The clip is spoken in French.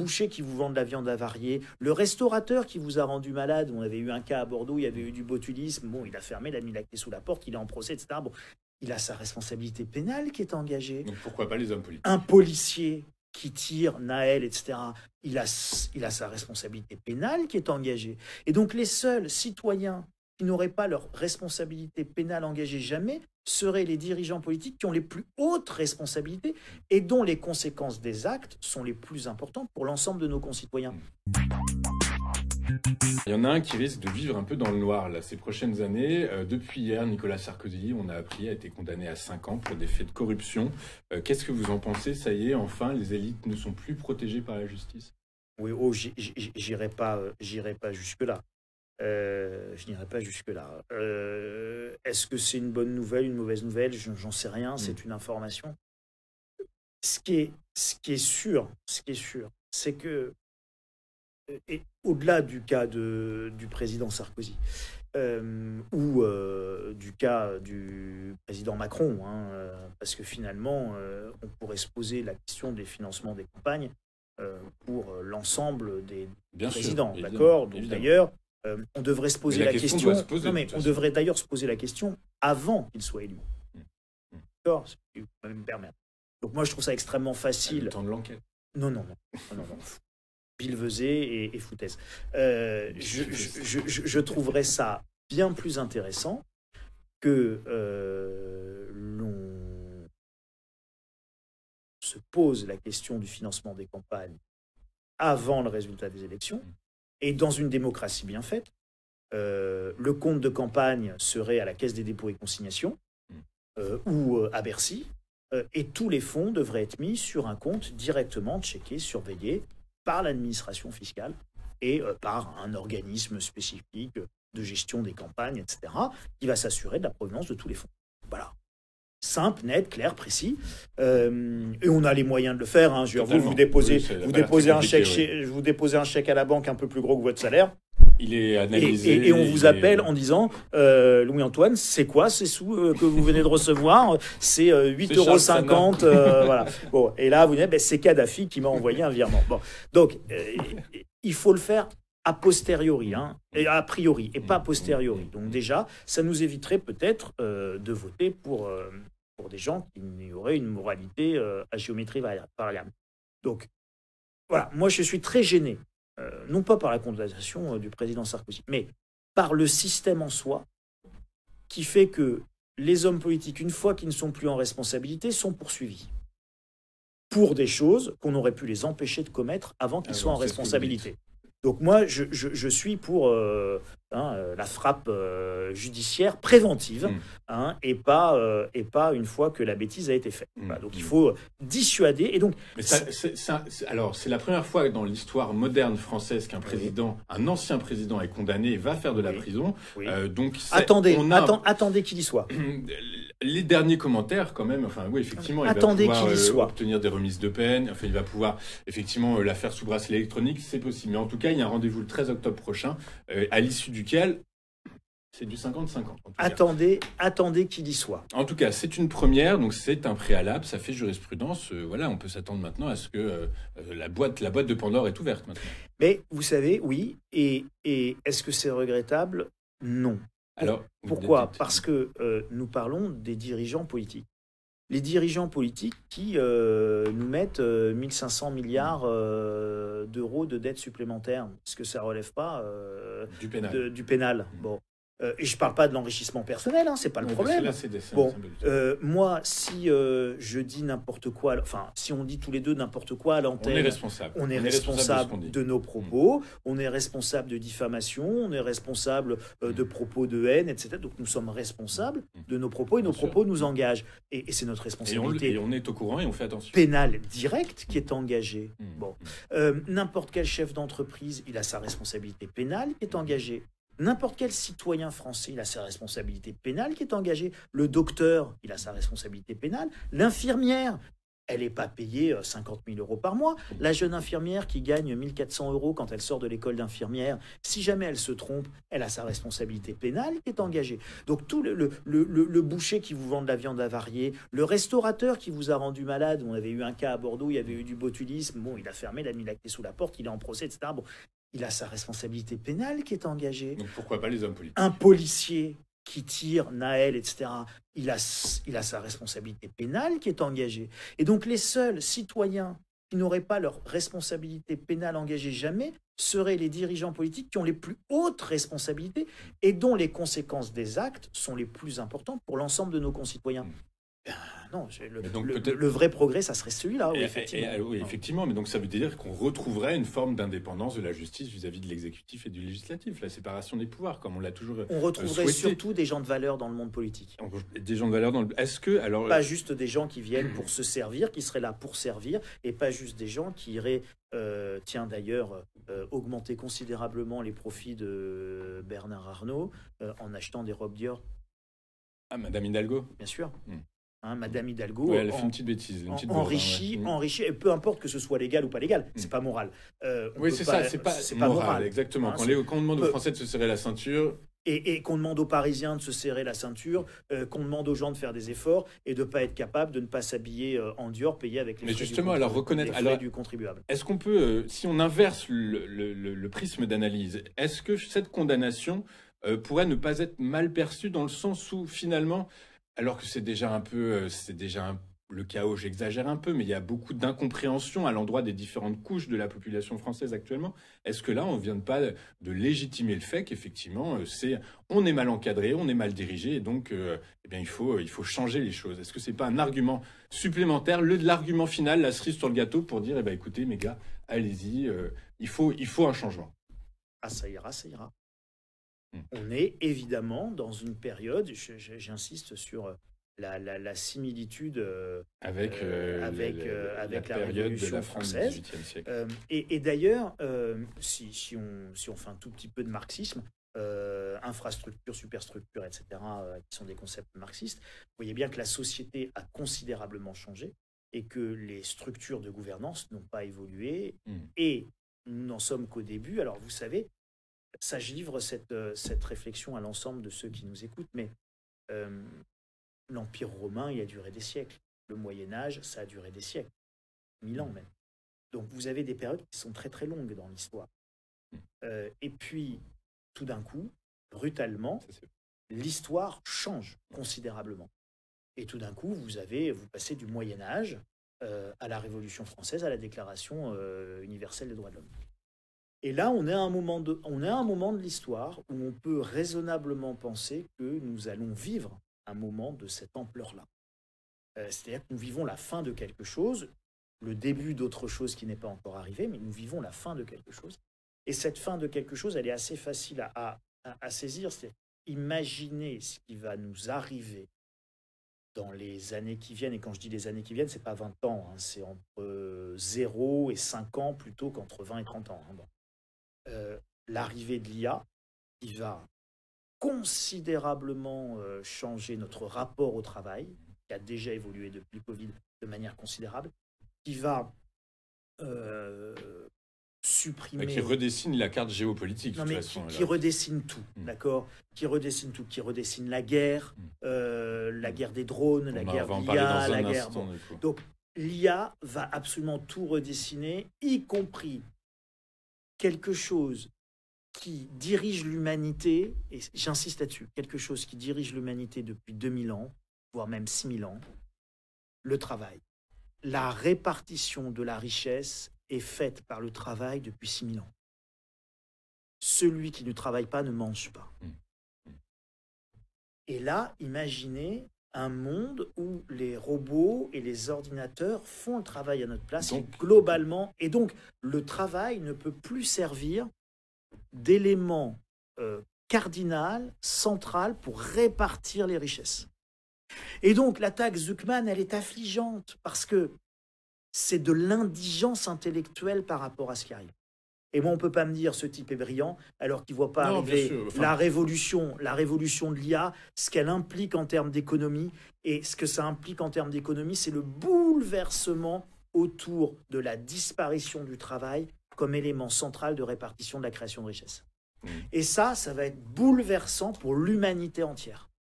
boucher qui vous vend de la viande avariée, le restaurateur qui vous a rendu malade. On avait eu un cas à Bordeaux, il y avait eu du botulisme. Bon, il a fermé, il a mis la clé sous la porte, il est en procès, etc. Bon, il a sa responsabilité pénale qui est engagée. Donc pourquoi pas les hommes politiques? Un policier qui tire Naël, etc., il a sa responsabilité pénale qui est engagée. Et donc les seuls citoyens qui n'auraient pas leur responsabilité pénale engagée jamais seraient les dirigeants politiques qui ont les plus hautes responsabilités et dont les conséquences des actes sont les plus importantes pour l'ensemble de nos concitoyens. Il y en a un qui risque de vivre un peu dans le noir là, ces prochaines années. Depuis hier, Nicolas Sarkozy, on a appris, a été condamné à 5 ans pour des faits de corruption. Qu'est-ce que vous en pensez? Ça y est, enfin, les élites ne sont plus protégées par la justice? Oui, j'irai pas jusque-là. Je n'irai pas jusque-là. Est-ce que c'est une bonne nouvelle, une mauvaise nouvelle? J'en sais rien, c'est une information. Ce qui est sûr, c'est que, et au-delà du cas du président Sarkozy, ou du cas du président Macron, parce que finalement, on pourrait se poser la question des financements des campagnes pour l'ensemble des présidents, d'accord? Donc d'ailleurs, on devrait se poser la question. Non, mais on devrait d'ailleurs se poser la question avant qu'il soit élu. D'accord? Si tu peux me permettre. Donc moi, je trouve ça extrêmement facile. Le temps de l'enquête. Non. Billevesée et foutaise. Je trouverais ça bien plus intéressant que l'on se pose la question du financement des campagnes avant le résultat des élections. Et dans une démocratie bien faite, le compte de campagne serait à la Caisse des dépôts et consignations ou à Bercy, et tous les fonds devraient être mis sur un compte directement checké, surveillé par l'administration fiscale et par un organisme spécifique de gestion des campagnes, etc., qui va s'assurer de la provenance de tous les fonds. Voilà. Simple, net, clair, précis. Et on a les moyens de le faire. Hein. Vous déposez un chèque à la banque un peu plus gros que votre salaire. Il est analysé. Et on vous appelle en disant Louis-Antoine, c'est quoi ces sous que vous venez de recevoir? C'est 8,50 €. Voilà. Bon, et là, vous dites c'est Kadhafi qui m'a envoyé un virement. Bon. Donc, il faut le faire a posteriori, et a priori, et pas a posteriori. Donc déjà, ça nous éviterait peut-être de voter pour des gens qui auraient une moralité à géométrie variable. Donc, voilà, moi je suis très gêné, non pas par la condamnation du président Sarkozy, mais par le système en soi, qui fait que les hommes politiques, une fois qu'ils ne sont plus en responsabilité, sont poursuivis pour des choses qu'on aurait pu les empêcher de commettre avant qu'ils soient en responsabilité. Donc moi, je suis pour la frappe judiciaire préventive, et pas une fois que la bêtise a été faite. Voilà, donc il faut dissuader. Et donc, mais alors, c'est la première fois dans l'histoire moderne française qu'un président, un ancien président est condamné et va faire de la prison. Oui. Donc attendez qu'il y soit. Les derniers commentaires, quand même, enfin, oui, effectivement, il va pouvoir obtenir des remises de peine, enfin, il va pouvoir, effectivement, la faire sous bracelet électronique, c'est possible. Mais en tout cas, il y a un rendez-vous le 13 octobre prochain, à l'issue duquel c'est du 50-50. Attendez qu'il y soit. En tout cas, c'est une première, donc c'est un préalable, ça fait jurisprudence. Voilà, on peut s'attendre maintenant à ce que la boîte de Pandore est ouverte maintenant. Mais vous savez, oui, et est-ce que c'est regrettable? Non. Alors, pourquoi? Parce que nous parlons des dirigeants politiques. Les dirigeants politiques qui nous mettent 1500 milliards d'euros de dettes supplémentaires. Est-ce que ça ne relève pas du pénal? Bon. Et je ne parle pas de l'enrichissement personnel, c'est pas le problème. Moi, si je dis n'importe quoi, enfin, si on dit tous les deux n'importe quoi à l'antenne, on est responsable de nos propos, on est responsable de diffamation, on est responsable de propos de haine, etc. Donc nous sommes responsables de nos propos et nos propos nous engagent. Et c'est notre responsabilité. Et on est au courant et on fait attention. Pénale directe qui est engagée. Bon. N'importe quel chef d'entreprise, il a sa responsabilité pénale qui est engagée. N'importe quel citoyen français, il a sa responsabilité pénale qui est engagée. Le docteur, il a sa responsabilité pénale. L'infirmière, elle n'est pas payée 50 000 € par mois. La jeune infirmière qui gagne 1 400 € quand elle sort de l'école d'infirmière, si jamais elle se trompe, elle a sa responsabilité pénale qui est engagée. Donc tout le boucher qui vous vend de la viande avariée, le restaurateur qui vous a rendu malade, on avait eu un cas à Bordeaux, il y avait eu du botulisme, bon, il a fermé, il a mis la clé sous la porte, il est en procès, etc. Bon, il a sa responsabilité pénale qui est engagée. Donc pourquoi pas les hommes politiques? Un policier qui tire Naël, etc., il a sa responsabilité pénale qui est engagée. Et donc les seuls citoyens qui n'auraient pas leur responsabilité pénale engagée jamais seraient les dirigeants politiques qui ont les plus hautes responsabilités et dont les conséquences des actes sont les plus importantes pour l'ensemble de nos concitoyens. Non, le vrai progrès, ça serait celui-là, oui, effectivement. Oui, effectivement, mais donc ça veut dire qu'on retrouverait une forme d'indépendance de la justice vis-à-vis de l'exécutif et du législatif, la séparation des pouvoirs, comme on l'a toujours On retrouverait surtout des gens de valeur dans le monde politique. Des gens de valeur dans le... Est-ce que, alors... Pas juste des gens qui viennent pour se servir, qui seraient là pour servir, et pas juste des gens qui iraient, augmenter considérablement les profits de Bernard Arnault en achetant des robes Dior. Ah, Madame Hidalgo? Bien sûr. Madame Hidalgo, elle fait une petite bêtise, enrichie, et peu importe que ce soit légal ou pas légal, c'est pas moral. Oui, c'est ça, c'est pas moral, exactement. Quand on demande aux Français de se serrer la ceinture... Et qu'on demande aux Parisiens de se serrer la ceinture, qu'on demande aux gens de faire des efforts et de ne pas être capable de ne pas s'habiller en Dior payé avec les frais du contribuable. Est-ce qu'on peut, si on inverse le prisme d'analyse, est-ce que cette condamnation pourrait ne pas être mal perçue dans le sens où finalement... Alors que c'est déjà un peu, le chaos, j'exagère un peu, mais il y a beaucoup d'incompréhension à l'endroit des différentes couches de la population française actuellement. Est-ce que là, on ne vient pas de légitimer le fait qu'effectivement, on est mal encadré, on est mal dirigé, et donc, il faut changer les choses. Est-ce que c'est pas un argument supplémentaire, l'argument final, la cerise sur le gâteau, pour dire, écoutez, mes gars, allez-y, il faut un changement. Ah, ça ira. On est évidemment dans une période, j'insiste sur la similitude avec la Révolution française. Et d'ailleurs, si on fait un tout petit peu de marxisme, infrastructure, superstructure, etc., qui sont des concepts marxistes, vous voyez bien que la société a considérablement changé et que les structures de gouvernance n'ont pas évolué. Et nous n'en sommes qu'au début. Alors vous savez, ça, je livre cette réflexion à l'ensemble de ceux qui nous écoutent, mais l'Empire romain, il a duré des siècles. Le Moyen-Âge, ça a duré des siècles, 1000 ans même. Donc vous avez des périodes qui sont très très longues dans l'histoire. Et puis, tout d'un coup, brutalement, l'histoire change considérablement. Et tout d'un coup, vous passez du Moyen-Âge à la Révolution française, à la Déclaration universelle des droits de l'homme. Et là, on est à un moment de l'histoire où on peut raisonnablement penser que nous allons vivre un moment de cette ampleur-là. C'est-à-dire que nous vivons la fin de quelque chose, le début d'autre chose qui n'est pas encore arrivé, mais nous vivons la fin de quelque chose. Et cette fin de quelque chose, elle est assez facile à saisir. C'est-à-dire, imaginez ce qui va nous arriver dans les années qui viennent. Et quand je dis les années qui viennent, ce n'est pas 20 ans, c'est entre 0 et 5 ans plutôt qu'entre 20 et 30 ans. L'arrivée de l'IA qui va considérablement changer notre rapport au travail, qui a déjà évolué depuis le Covid de manière considérable, qui va supprimer... Qui redessine la carte géopolitique, qui redessine tout, d'accord ? Qui redessine tout, qui redessine la guerre des drones, la guerre de l'IA, la guerre... Donc, l'IA va absolument tout redessiner, y compris quelque chose qui dirige l'humanité, et j'insiste là-dessus, quelque chose qui dirige l'humanité depuis 2000 ans, voire même 6000 ans, le travail. La répartition de la richesse est faite par le travail depuis 6000 ans. Celui qui ne travaille pas ne mange pas. Et là, imaginez un monde où les robots et les ordinateurs font le travail à notre place, globalement. Et donc, le travail ne peut plus servir d'élément cardinal, central, pour répartir les richesses. Et donc, l'attaque Zuckman, elle est affligeante, parce que c'est de l'indigence intellectuelle par rapport à ce qui arrive. Et moi, on peut pas me dire ce type est brillant alors qu'il voit pas arriver la révolution de l'IA, ce qu'elle implique en termes d'économie. Et ce que ça implique en termes d'économie, c'est le bouleversement autour de la disparition du travail comme élément central de répartition de la création de richesse. Et ça va être bouleversant pour l'humanité entière.